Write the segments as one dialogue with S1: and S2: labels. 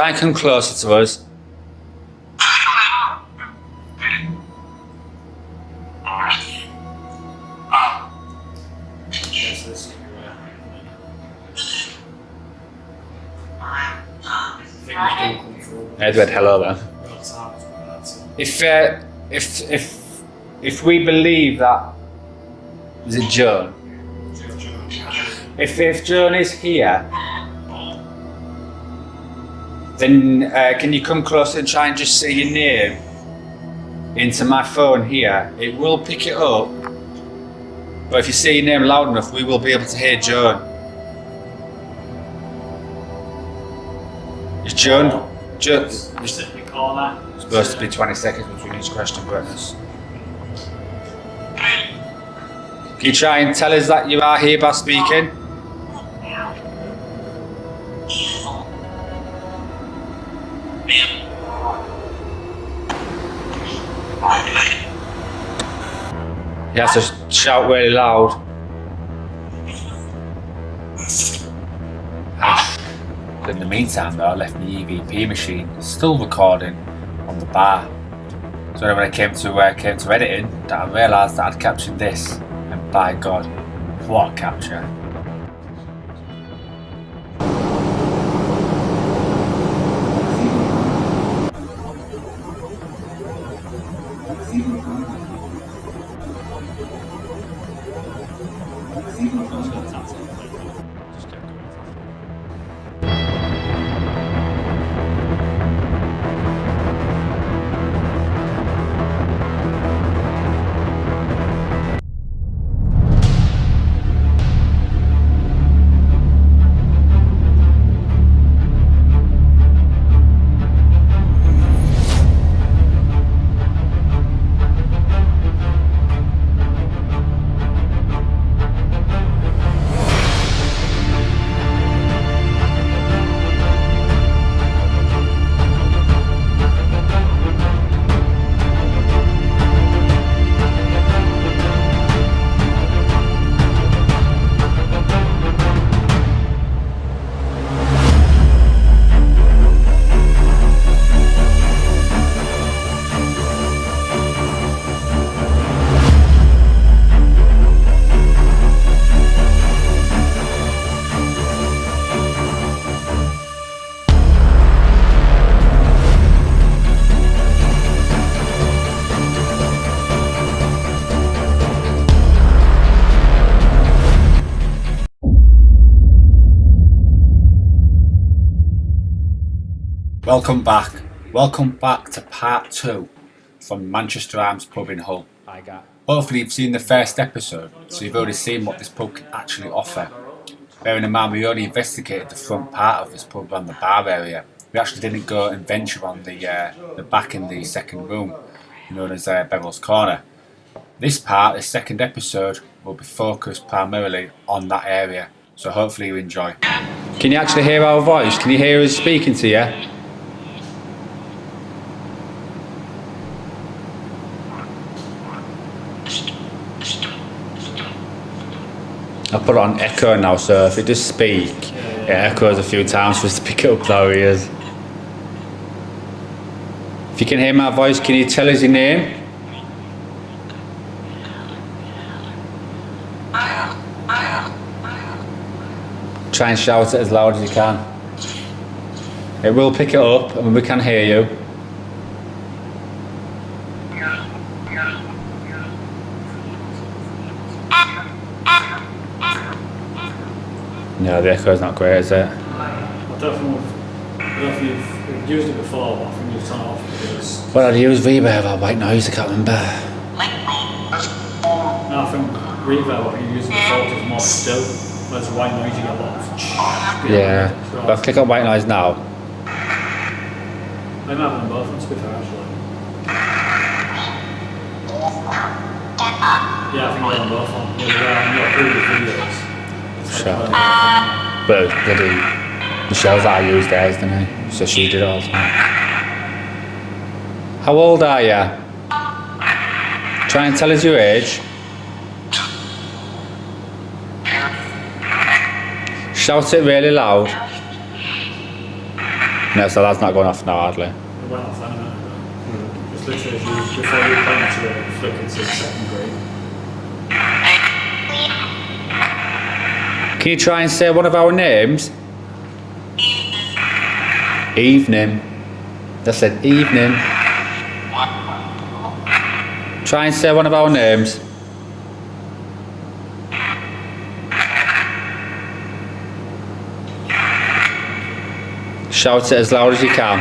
S1: Try and come closer to us. Edward, hello there. If we believe that, is it Joan? If Joan is here, then can you come closer and try and just say your name into my phone here? It will pick it up, but if you say your name loud enough, we will be able to hear Joan. Is Joan? It's supposed to be 20 seconds between each question and witness. Can you try and tell us that you are here by speaking? He has to shout really loud. In the meantime though, I left my EVP machine still recording on the bar. So when I came to editing, that I realised that I'd captured this, and by God, what a capture. Welcome back to part 2 from Manchester Arms pub in Hull. Hopefully you've seen the first episode, so you've already seen what this pub can actually offer. Bearing in mind we only investigated the front part of this pub and the bar area. We actually didn't go and venture on the back in the second room, known as Beryl's Corner. This second episode, will be focused primarily on that area, so hopefully you enjoy. Can you actually hear our voice? Can you hear us speaking to you? I'll put it on echo now, so if it does speak, it echoes a few times for us to pick it up how he is. If you can hear my voice, can you tell us your name? Try and shout it as loud as you can. It will pick it up and we can hear you. No, the echo's not great, is it?
S2: I don't know if you've used it before, but I think you've turned it off because...
S1: Well, I'd use reverb or white noise, I can't remember.
S2: No, I think reverb, what you used before, is more still, whereas white noise you get a lot of...
S1: Yeah, but I'll click on white noise now.
S2: I might have them both, to be fair, actually. Yeah, I think they're on both on. Yeah, they're on your previous videos.
S1: Sure. But bloody Michelle's that I used theirs, didn't he? So she did it all the time. How old are you? Try and tell us your age. Shout it really loud. No, so that's not going off now, hardly.
S2: It went off then a minute ago. Just literally as you, before you pointed to it, it flickered to second grade.
S1: Can you try and say one of our names? Evening. I said evening. Try and say one of our names. Shout it as loud as you can.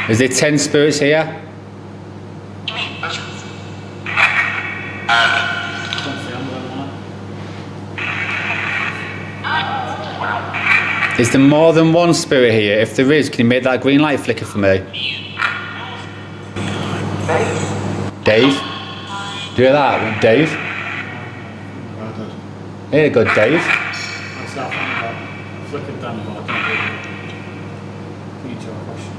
S1: Is there 10 spirits here? Is there more than one spirit here? If there is, can you make that green light flicker for me? Dave? Do you hear that? Dave? Here you go, Dave.
S2: What's that thing about? Flickered down the bottom. Can you tell a question?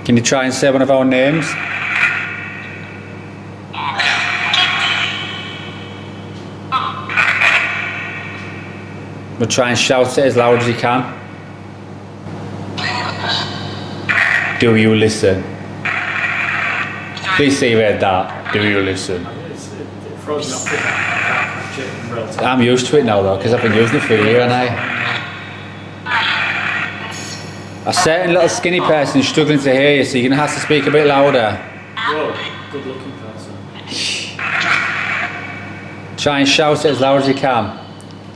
S1: Can you try and say one of our names? We'll try and shout it as loud as you can. Do you listen? Please say you heard that. Do you listen?
S2: It throws me off the in real time.
S1: I'm used to it now though, because I've been using it for a year, and a certain little skinny person is struggling to hear you, so you're going to have to speak a bit louder.
S2: Whoa, good looking person.
S1: Try and shout it as loud as you can.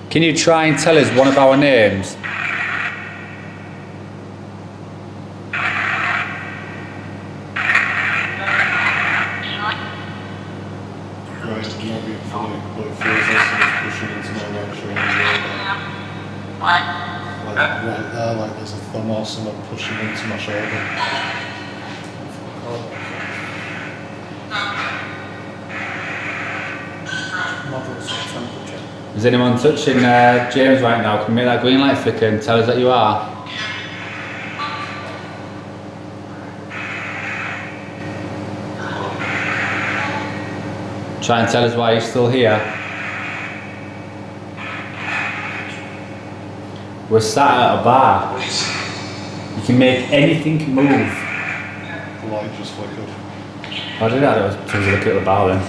S1: Can you try and tell us one of our names?
S3: Like there's a thumb or someone pushing into my shoulder.
S1: Is anyone touching James right now? Can you make that green light flicker and tell us that you are? Try and tell us why you're still here. We're sat at a bar. You can make anything move.
S3: The light just flickered.
S1: I did that. I was looking at the bar then.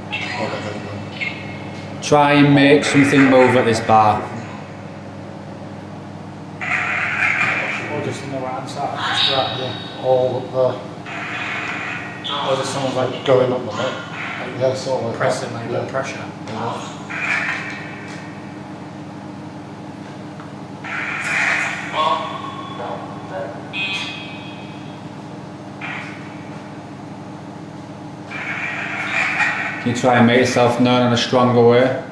S3: Okay.
S1: Try and make something move at this bar.
S2: Or just on the right hand side. Just right there.
S3: All up there.
S2: Or just someone's like
S3: Going up the net. Yeah, sort of like
S2: pressing,
S3: that.
S2: like a bit of pressure.
S1: Can you try and make yourself known in a stronger way?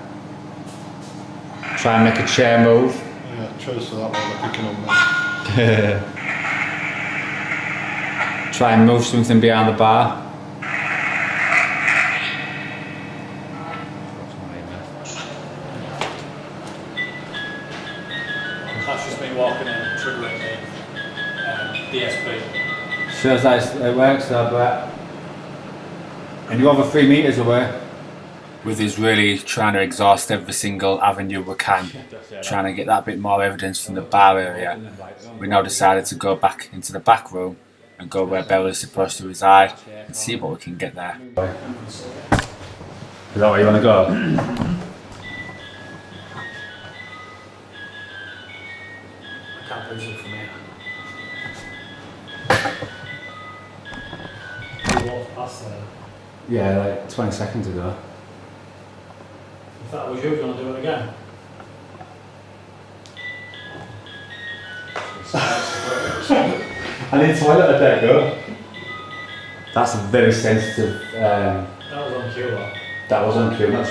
S1: Try and make a chair move.
S3: Yeah, chose for that one, they're picking on me.
S1: Try and move something behind the bar.
S2: That's just me walking in and triggering the DSP.
S1: Shows that it works though, but... And you're over 3 meters away. With us really trying to exhaust every single avenue we can, trying to get that bit more evidence from the bar area, we now decided to go back into the back room and go where Beryl is supposed to reside and see what we can get there. Is that where you want to go?
S2: I can't lose it from here. You walked past there.
S1: Yeah, like 20 seconds ago.
S2: If that was you, do you want to do it again?
S1: I need toilet a day ago. That's a very sensitive.
S2: That was on cue, though.
S1: That was on cue. That's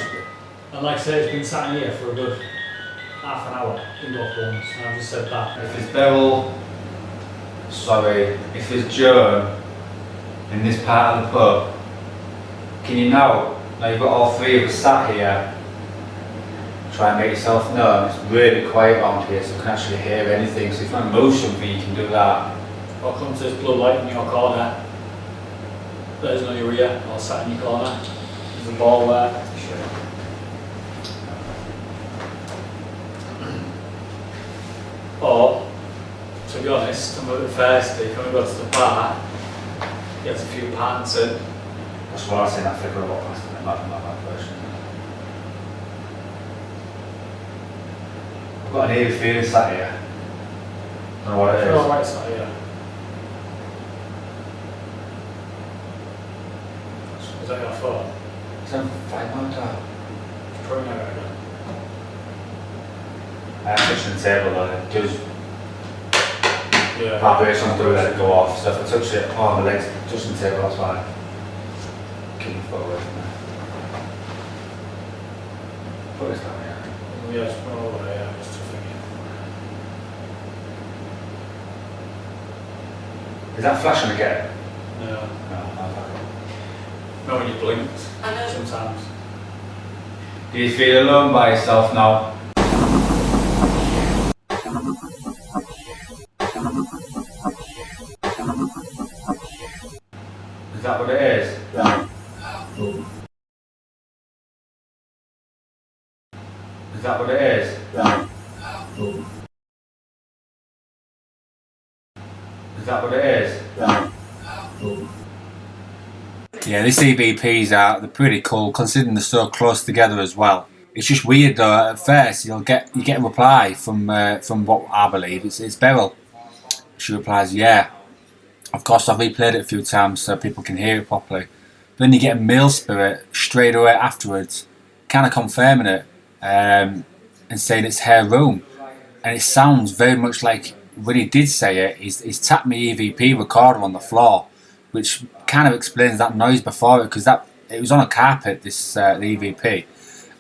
S2: And like I say, it's been sat in here for a good half an hour, didn't go for once, and I've just said that.
S1: if it's Beryl, sorry, if it's Joan in this part of the pub, can you now you've got all 3 of us sat here, try and make yourself known. It's really quiet around here, so you can actually hear anything. So if you want to move something, you can do that.
S2: Or come to this blue light in your corner. There's no your ear, or sat in your corner. There's a ball there. be honest, I'm a bit thirsty. When we got to the bar, he has a few pants in.
S1: That's what I was saying, that flicker a lot faster than that version. I've got an eerie feeling sat here. I don't know what it is.
S2: Oh, right, so yeah. Is that your phone?
S1: It's on 5 mode dial.
S2: Probably not right now.
S1: I have touched the table though, it does
S2: Yeah.
S1: vibrations do let it go off, so if I touch it on my legs, touching the table, that's fine. Keep the foot away from there. Put this down here.
S2: Yeah, it's probably, yeah, just a thing.
S1: Is that flashing again?
S2: No.
S1: No, that's okay.
S2: Not when you blinked, sometimes.
S1: Do you feel alone by yourself now? Is that what it is? Yeah. Is that what it is? Yeah. Is that what it is? Yeah. Yeah, these EVPs they're pretty cool considering they're so close together as well. It's just weird though. At first, you get a reply from what I believe it's Beryl. She replies, "Yeah, of course I've replayed it a few times so people can hear it properly." Then you get a male spirit straight away afterwards, kind of confirming it and saying it's her room, and it sounds very much like when he did say it. He's tapped my EVP recorder on the floor, which kind of explains that noise before it because it was on a carpet. The EVP.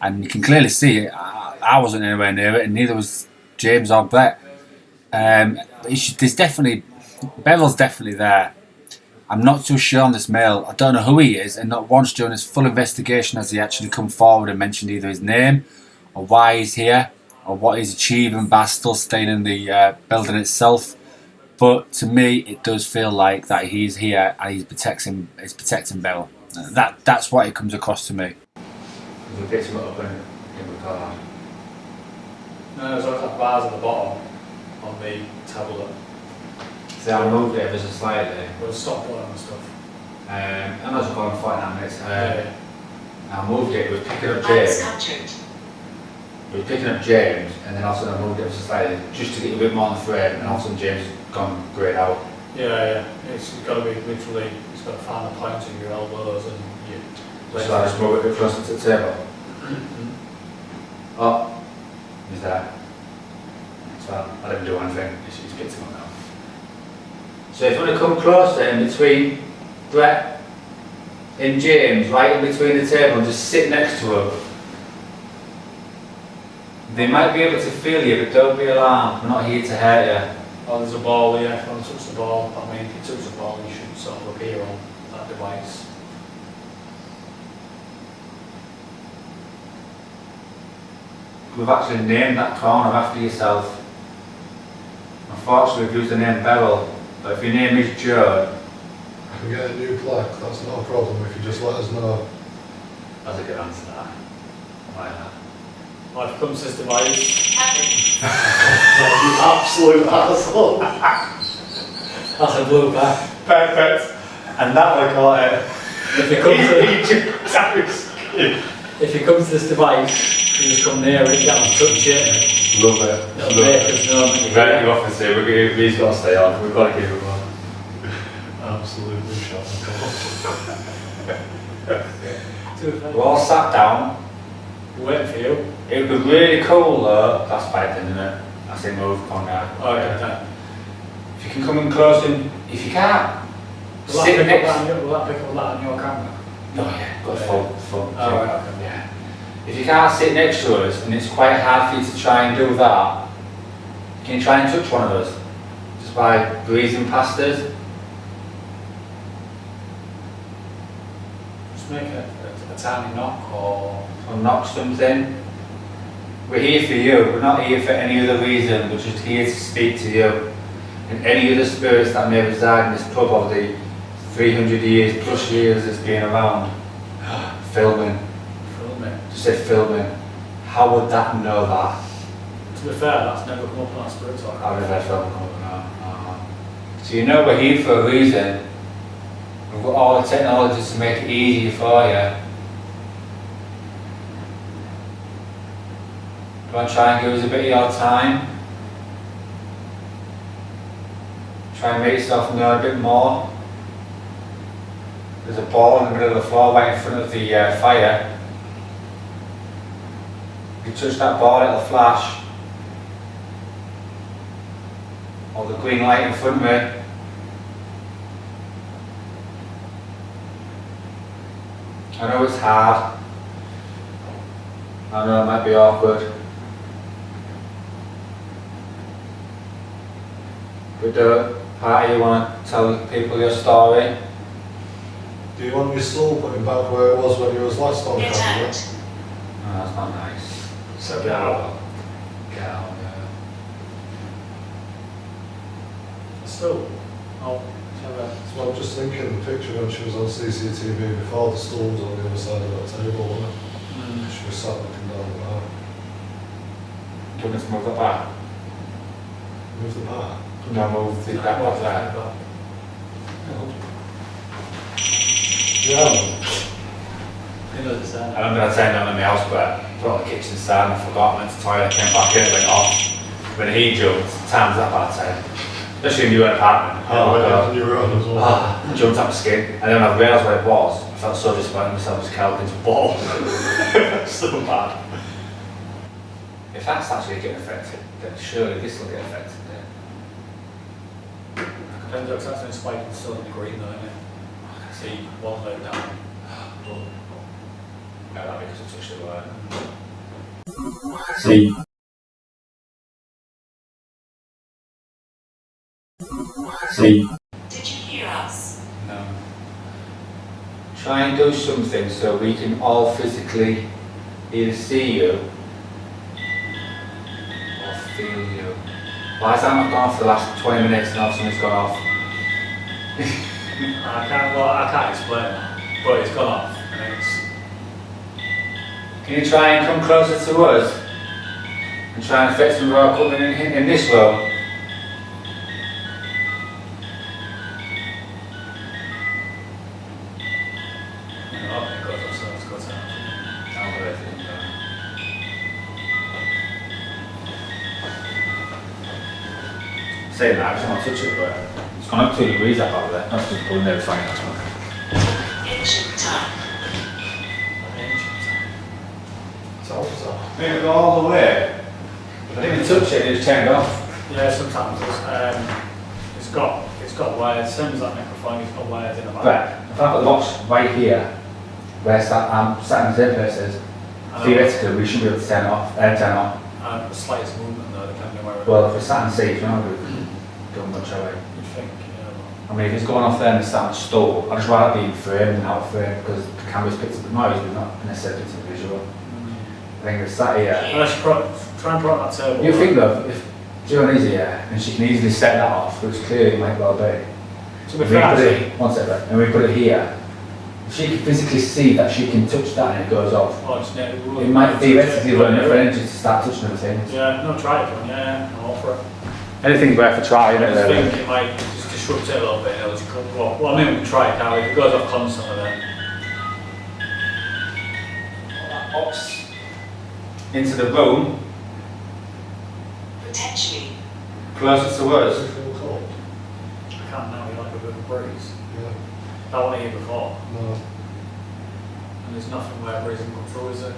S1: And you can clearly see it. I wasn't anywhere near it, and neither was James or Brett. There's definitely Beryl's definitely there. I'm not too sure on this male. I don't know who he is, and not once during his full investigation has he actually come forward and mentioned either his name, or why he's here, or what he's achieving by still staying in the building itself. But to me, it does feel like that he's here and he's protecting Beryl. That's what it comes across to me. We picked him up in the car.
S2: No, there's always like bars at the bottom on the tablet.
S1: So I moved it ever so slightly.
S2: With a stop button and stuff.
S1: I'm not sure if I'm 49 minutes.
S2: Yeah.
S1: I moved it, it was picking up James. It was picking up James, and then all of a sudden I moved it ever so slightly just to get a bit more on the frame, and all of a sudden James has gone greyed out.
S2: Yeah. It's got to be literally, it's got to find the point of your elbows and you.
S1: So I just move it a bit closer to the table. Oh, he's there. So I didn't do anything, he's picked him up now. So if you want to come closer in between Brett and James, right in between the table, and just sit next to him, they might be able to feel you, but don't be alarmed, we're not here to hurt you.
S2: Oh, there's a ball here, if you want to touch the ball, I mean, if you touch the ball, you should sort of appear on that device.
S1: We've actually named that corner after yourself. Unfortunately, we've used the name Beryl, but if your name is Joe,
S3: I can get a new plaque, that's not a problem if you just let us know.
S1: that's a good answer that. I like that.
S2: Well, if it comes to this device,
S3: You absolute asshole.
S2: that's a blooper.
S1: Perfect. And that would have caught it.
S2: If it comes to this device, you just come near it, get on, touch it,
S1: Love it.
S2: it'll make us know that you're
S1: Very
S2: here.
S1: good officer, he's got to stay on, we've got to give him one.
S3: Absolutely shot.
S1: We're all sat down.
S2: Waiting for you.
S1: It would be really cool though, that's fighting, isn't it? I say move, come on now.
S2: Oh, okay.
S1: If you can come in close and, if you can't,
S2: Will that
S1: sit
S2: pick
S1: next.
S2: up that on your camera?
S1: Oh yeah, got full.
S2: Oh, right, okay.
S1: Yeah. If you can't sit next to us and it's quite hard for you to try and do that, can you try and touch one of us? Just by breezing past us?
S2: Just make a tiny knock or
S1: Knock something. We're here for you, we're not here for any other reason, we're just here to speak to you. And any other spirits that may reside in this pub over the 300 years plus years it's been around. Filming.
S2: film it.
S1: Just said filming. How would that know that?
S2: To be fair, that's never come up on our spirit talk.
S1: I've never felt no. So you know we're here for a reason. We've got all the technologies to make it easier for you. Do you want to try and give us a bit of your time? Try and make yourself know a bit more. There's a ball in the middle of the floor right in front of the fire. If you touch that ball, it'll flash. Or the green light in front of me. I know it's hard. I know it might be awkward. But how do you want to tell people your story?
S3: Do you want your stool putting back where it was when you was last on camera?
S1: Oh, that's not nice.
S2: So get out.
S1: Get out, yeah.
S2: Still, I'll have a...
S3: So I'm just thinking the picture when she was on CCTV before, the stool was on the other side of that table, wasn't it? She was sat looking down the bar.
S1: Do you want us to move that back?
S3: Move the bar.
S1: No, move the back off there.
S3: Yeah.
S2: You know the sound.
S1: I remember I turned on in my house, but put on the kitchen stand and forgot, went to the toilet, came back in, it went off. When he jumped, time's up about 10. Especially in your apartment.
S3: Oh, yeah, you were on as well.
S1: Jumped up my skin, and then when I realised what it was, I felt so disappointed in myself, just curled into a ball. So bad. If that's actually getting affected, then surely this will get affected.
S2: Depends if that's in spike and still in the green though, isn't it? See, one low down.
S1: No, that because I touched the wire.
S2: See. See.
S4: Did you hear us?
S1: No. Try and do something so we can all physically either see you or feel you. Why has that not gone off for the last 20 minutes and all of a sudden it's gone off?
S2: I can't explain that, but it's gone off. And it's...
S1: Can you try and come closer to us and try and fit some raw equipment in this row? Saying that, I just want to touch it, but it's gone up 2 degrees up over there. That's just pulling there fine, that's one.
S4: Ancient time.
S3: Tell us that.
S1: Maybe go all the way. I didn't even touch it, it just turned off.
S2: Yeah, sometimes it's got wires, same as that microphone, it's got wires in the back.
S1: But if I put the box right here, where I'm sat in the same places, theoretically we should be able to turn it off, turn on.
S2: The slightest movement though, depending on where it
S1: Well, if we're sat in seats, we're not really doing much away.
S2: you'd think, yeah.
S1: I mean, if it's going off there and it's sat on a stool, I'd just rather it be framed than out of frame because the camera's picked up the noise, but not necessarily picked up the visual. I think if it's sat here.
S2: Unless you try and put it on that table.
S1: You think though, if Joan is here and she can easily set that off, which clearly might well be.
S2: To be
S1: We
S2: fair,
S1: put it, one second, and we put it here. If she can physically see that she can touch that and it goes off, it might theoretically run enough energy to start touching other things.
S2: Yeah, no, try it, John. Yeah, I'm all for it.
S1: Anything's worth a try,
S2: I
S1: isn't
S2: just
S1: it?
S2: think it might just disrupt it a little bit. It'll just come, well, I mean, we can try it now. If it goes off constantly, then
S1: That box into the room,
S4: Potentially.
S1: closer to us.
S3: Does it feel cold?
S2: I can't now. You like a bit of a breeze.
S3: Yeah.
S2: That one here before,
S3: No.
S2: and there's nothing where a breeze can come through, is there?
S3: No.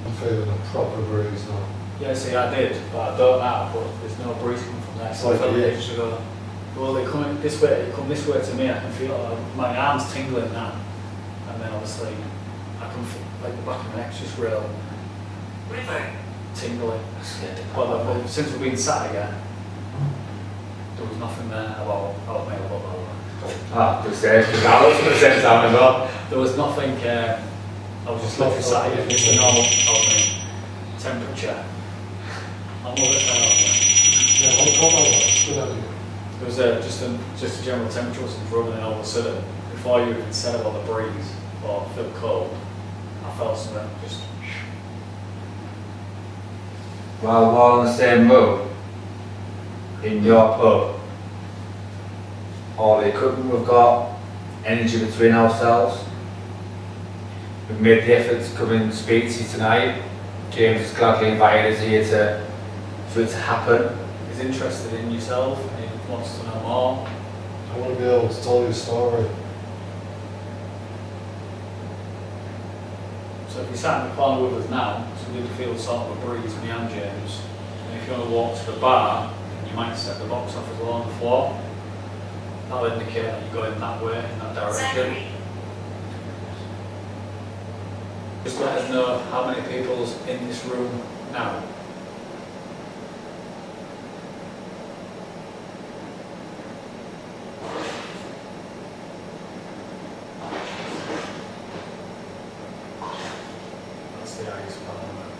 S3: I'm feeling a proper breeze now.
S2: Yeah, see, I did, but I don't now. But there's no breeze coming from there. So I
S3: Like
S2: felt
S3: you.
S2: ages ago. Well, they come this way. They come this way to me. I can feel my arms tingling now, and then obviously I can feel like the back of my neck's just real
S4: River.
S2: tingling. But since we've been sat again, there was nothing there about my elbow.
S1: Ah, good save, because I was at the same time as well.
S2: There was nothing. I was just literally sat again. It's the normal temperature. I'm a bit fair on that.
S3: Yeah, I'll come on, that's a good idea.
S2: There was just a general temperature was improving, and all of a sudden, before you even said about the breeze or feel cold, I felt something just.
S1: while we're all in the same room, in your pub, all the equipment we've got, energy between ourselves. We've made the effort to come and speak to you tonight. James has gladly invited us here for it to happen.
S2: He's interested in yourself and he wants to know more.
S3: I want to be able to tell you a story.
S2: So if you sat in the corner with us now, so we can feel sort of a breeze behind James, and if you want to walk to the bar, you might set the box off as well on the floor. That'll indicate that you're going that way, in that direction.
S4: Zachary.
S2: Just let us know how many people's in this room now. That's the ice parliament.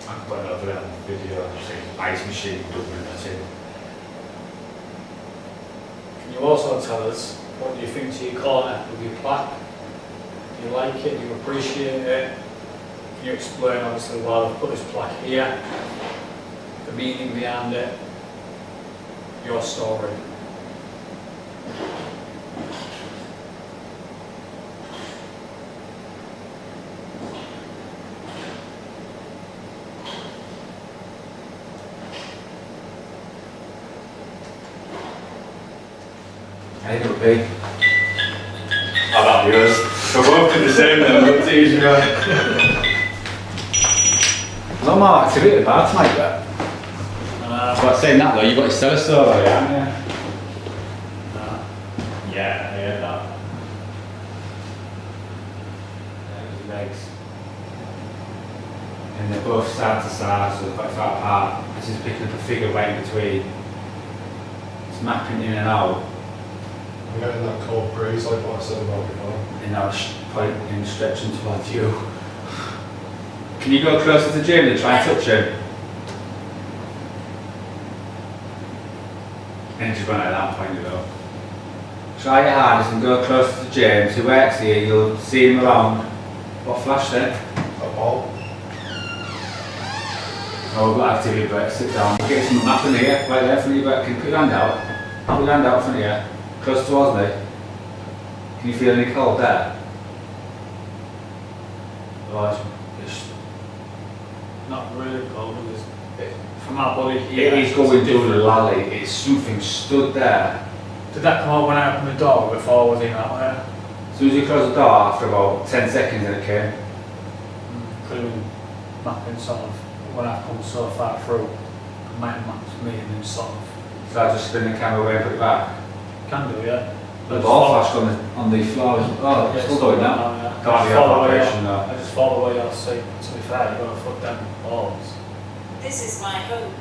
S1: I can put it over there on the video and say ice machine movement, that's it.
S2: Can you also tell us what do you think to your corner with your plaque? Do you like it? Do you appreciate it? Can you explain obviously why I've put this plaque here, the meaning behind it, your story?
S1: I think it would be. How about yours? We're both in the same level, it's easier. No more activity about tonight, but. But saying that though, you've got your cellar store already, haven't you? Yeah, I heard that. There's legs. And they're both side to side, so they're quite far apart. This is picking up a figure right in between. It's mapping in and out.
S3: I'm getting that cold breeze like what I said about before.
S1: And now pointing, stretching towards you. Can you go closer to James and try and touch him? And just run at that point, you know. Try your hardest and go closer to James. He works here, you'll see him around. What flash then?
S3: That ball.
S1: Oh, we've got activity break, sit down. Get some map in here, right there from your back. Can you put your hand out? Put your hand out from here. Close towards me. Can you feel any cold there? Oh, it's
S2: Not really cold, but from our body here.
S1: it is going through the lally. It's something stood there.
S2: Did that come out when I opened the door before I was even out there?
S1: As soon as you close the door, after about 10 seconds, then it came.
S2: Including mapping sort of, when I've come so far through, it might have mapped me and then sort of.
S1: So I just spin the camera away and put it back.
S2: Can do, yeah.
S1: The ball flashed on the floor. Oh, it's still going now.
S2: Yeah.
S1: Can't be
S2: Follow
S1: that
S2: the way
S1: vibration
S2: up.
S1: though.
S2: I just follow the way you're saying. To be fair, you've got to foot down balls.
S4: This is my home.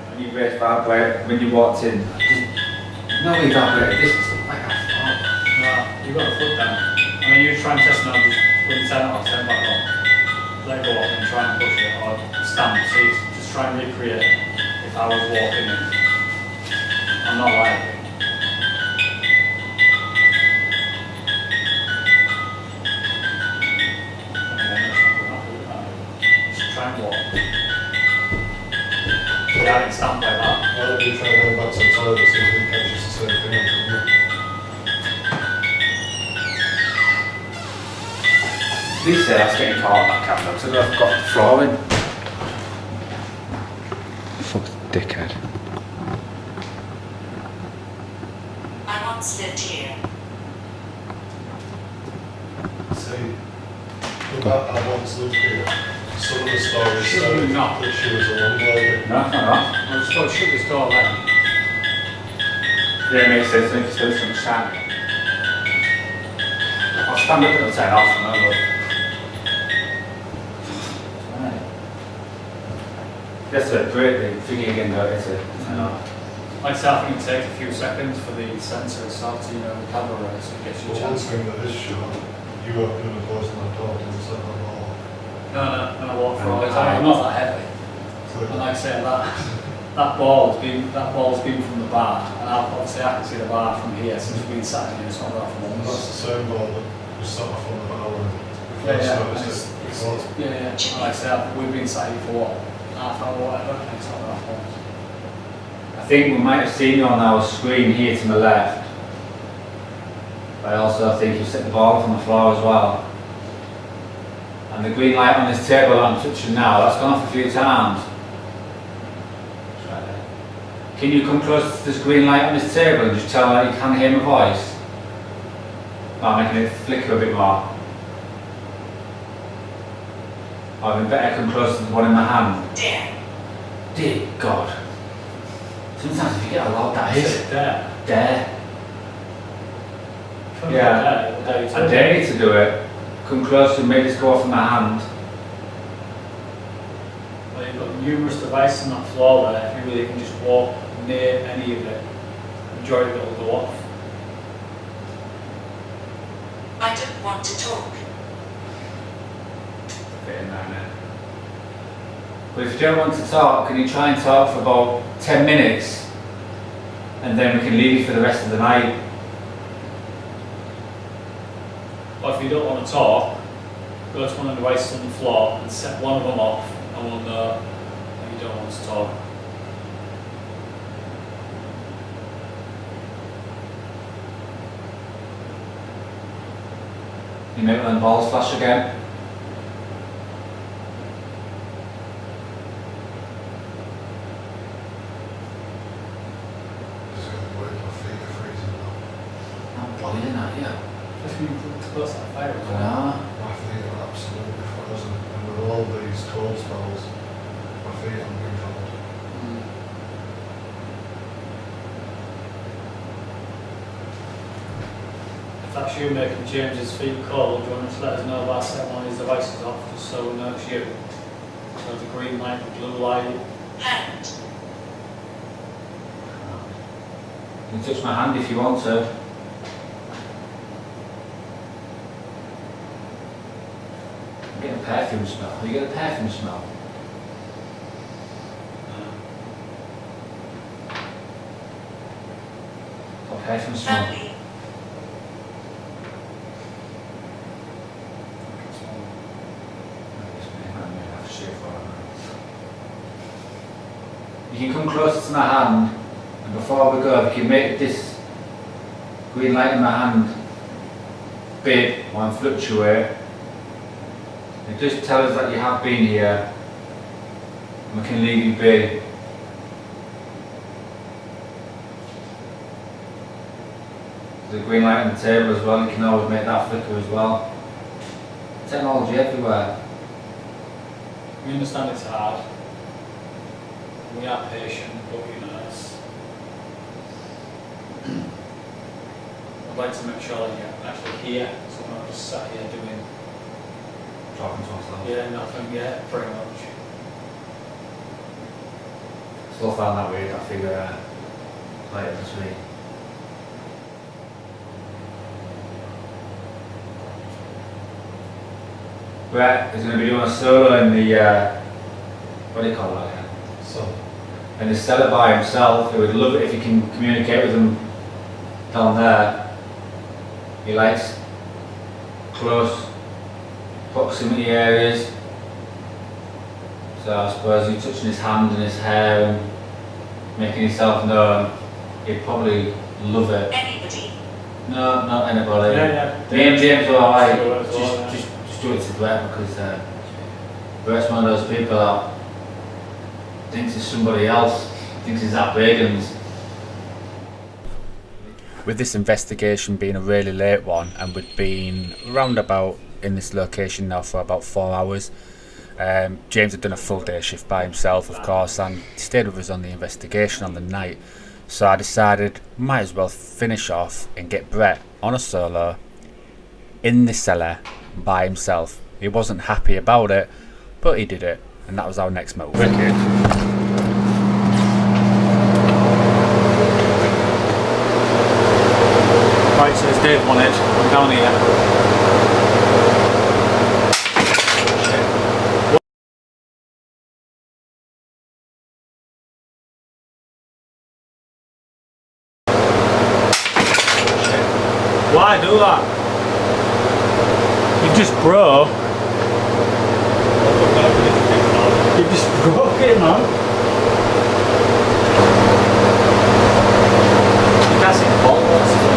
S1: When you raised vibrate, when you walked in, no way vibrated. This was like that.
S2: No, you've got to foot down. I mean, you try and test now, just when you turn it off, turn it back on. Let go off and try and push it or stand. So you just try and recreate if I was walking in. I'm not like it. Just try and walk. Yeah, I didn't stand like that.
S3: Why don't you try going back to the toilet so you can catch us the same thing on camera?
S1: These days, getting caught on that camera because I've got the flooring. Fuck dickhead.
S4: I once lived here.
S3: See, with that I once lived here. Some of the stories
S2: Surely
S3: say
S2: not.
S3: that she was a landlady.
S1: No, it's not right.
S2: I was supposed to shut this door then.
S1: Yeah, it makes sense. If you spend so much time. I'll stand up and I'll turn off and I'll go. That's a great thing again though, it's a
S2: Like I say, I think it takes a few seconds for the sensor itself to, the camera race, so it gets you a
S3: Well, one
S2: chance.
S3: thing that is sure, you opening and closing that door didn't set that ball.
S2: No, I walk for all the time. I'm not that heavy. And like I say, that ball's been from the bar, and obviously I can see the bar from here since we've been sat in here, it's not that from
S3: And that's
S2: once.
S3: the same ball that was set off on the bar when we first
S2: and
S3: noticed
S2: it's,
S3: it
S2: it's,
S3: before.
S2: it's, yeah, yeah. Like I said, we've been sat here for what, half hour or whatever, and it's not that long.
S1: I think we might have seen you on our screen here to the left. But I also think you set the ball on the floor as well. And the green light on this table that I'm touching now, that's gone off a few times. It's right there. Can you come close to this green light on this table and just tell that you can hear my voice? I'm making it flicker a bit more. Or I'd better come close to the one in my hand.
S4: Dare.
S1: Dear God. Sometimes if you get a lot, that is.
S2: There.
S1: Dare.
S2: Yeah.
S1: I dare you to do it. Come close and make this go off in my hand.
S2: Well, you've got numerous devices on that floor there. If you really can just walk near any of it, the majority of it will go off.
S4: I don't want to talk.
S1: Fit in there now. But if you don't want to talk, can you try and talk for about 10 minutes? And then we can leave you for the rest of the night.
S2: Or if you don't want to talk, go to one of the devices on the floor and set one of them off, and we'll know that you don't want to talk.
S1: You make them balls flash again.
S3: Just going to wait, my feet are freezing now.
S1: I'm boiling at you.
S2: Just when you put close to that fire as well.
S1: No.
S3: My feet are absolutely frozen, and with all these cold spells, my feet haven't been cold.
S2: If that's you making James's feet cold, do you want to let us know about setting one of these devices off, just so we know it's you? So the green light, the blue light.
S4: Hand.
S1: You can touch my hand if you want to. I'm getting a perfume smell. Are you getting a perfume smell? What perfume smell?
S4: Family.
S1: You can come closer to my hand, and before we go, if you can make this green light in my hand big or fluctuate, it just tells us that you have been here, and we can leave you be. There's a green light on the table as well, you can always make that flicker as well. Technology everywhere.
S2: We understand it's hard. We are patient, but you know, it's... I'd like to make sure that you're actually here, so we're not just sat here doing,
S1: Talking to myself.
S2: yeah, nothing yet, pretty much.
S1: Still found that weird, that figure later this week. Brett is going to be doing a solo in the, what do you call that again?
S3: So,
S1: And he's still it by himself. He would love it if you can communicate with him down there. He likes close proximity areas. So I suppose you touching his hand and his hair and making yourself known, he'd probably love it.
S4: Anybody.
S1: No, not anybody.
S2: Yeah.
S1: Me and James are alright.
S2: Do it as well, yeah.
S1: Just do it to Brett because Brett's one of those people that thinks it's somebody else, thinks he's that big. And with this investigation being a really late one, and we'd been roundabout in this location now for about 4 hours, James had done a full day shift by himself, of course, and stayed with us on the investigation on the night. So I decided might as well finish off and get Brett on a solo in the cellar by himself. He wasn't happy about it, but he did it, and that was our next move. Wicked.
S2: Right, so it's Dave on it, I'm down here. Why do that? You You've just broke. You've just broke it, man. You can't see the ball, what's it?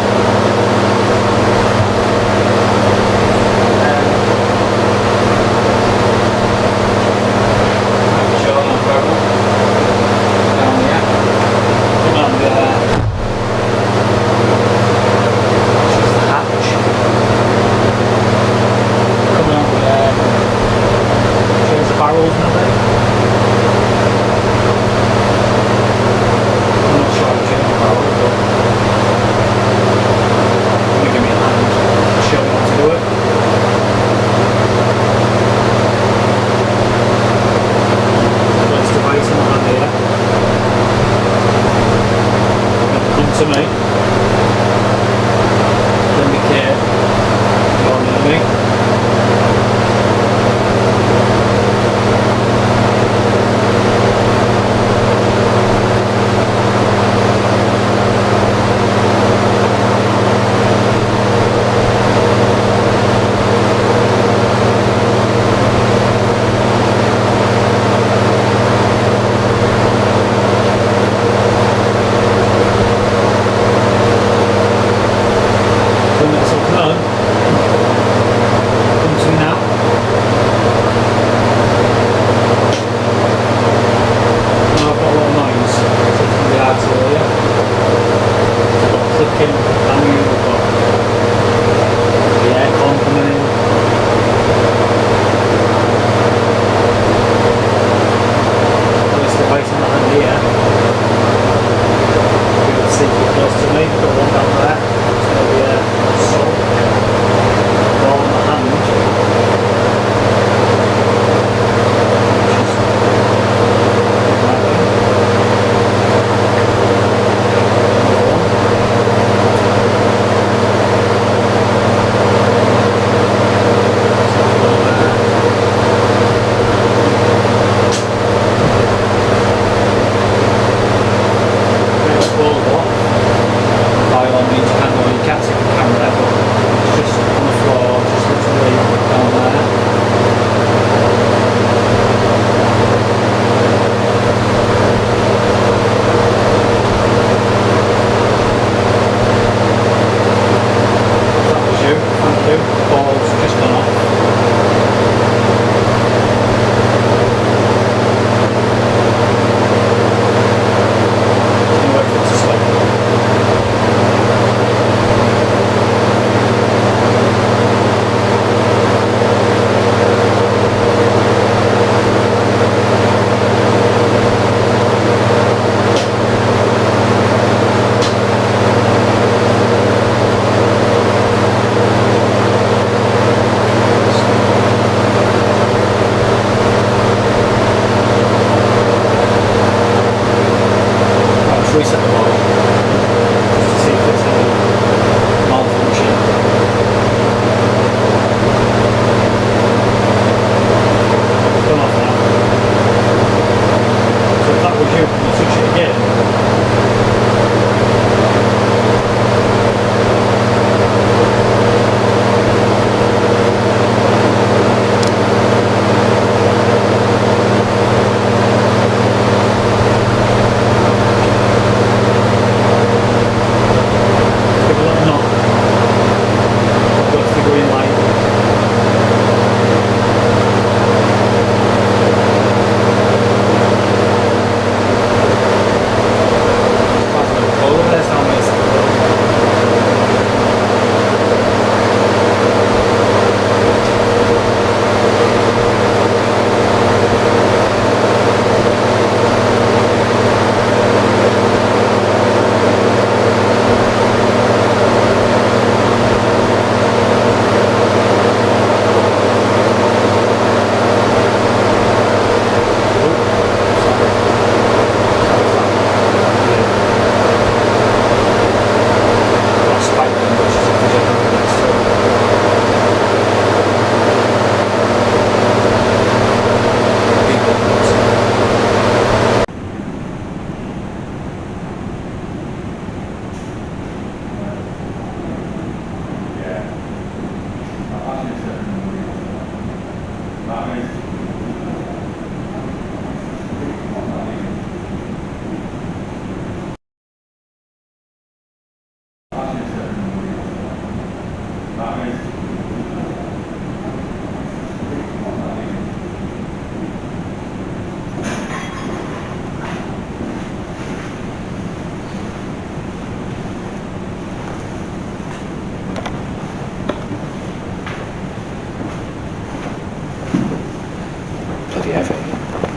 S2: To me, then we care. You're near me.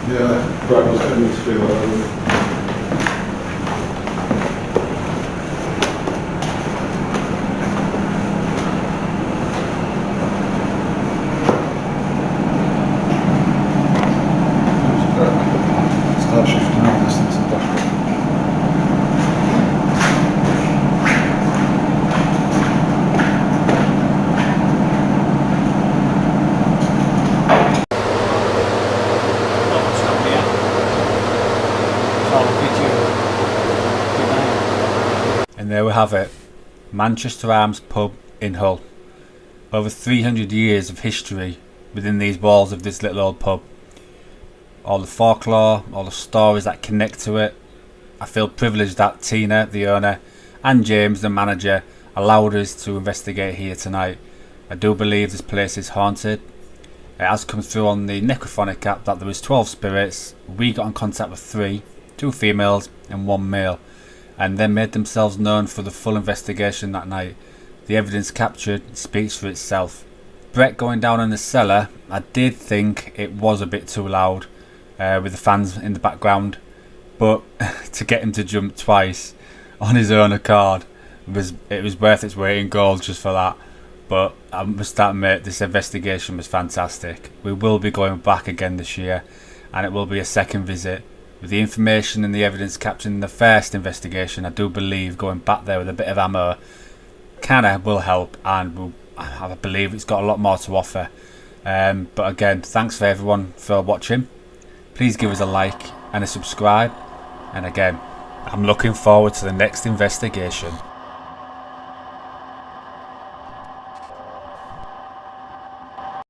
S3: Yeah, Brad was getting me to do that. Start shifting out distance and dashboard.
S1: And there we have it, Manchester Arms pub in Hull. Over 300 years of history within these walls of this little old pub. All the folklore, all the stories that connect to it. I feel privileged that Tina, the owner, and James, the manager, allowed us to investigate here tonight. I do believe this place is haunted. It has come through on the necrophonic app that there was 12 spirits. We got in contact with 3, 2 females and 1 male, and they made themselves known for the full investigation that night. The evidence captured speaks for itself. Brett going down in the cellar, I did think it was a bit too loud with the fans in the background, but to get him to jump twice on his own accord, it was worth its weight in gold just for that. But I must admit, this investigation was fantastic. We will be going back again this year, and it will be a second visit. With the information and the evidence captured in the first investigation, I do believe going back there with a bit of ammo kinda will help, and I believe it's got a lot more to offer. But again, thanks for everyone for watching. Please give us a like and a subscribe, and again, I'm looking forward to the next investigation.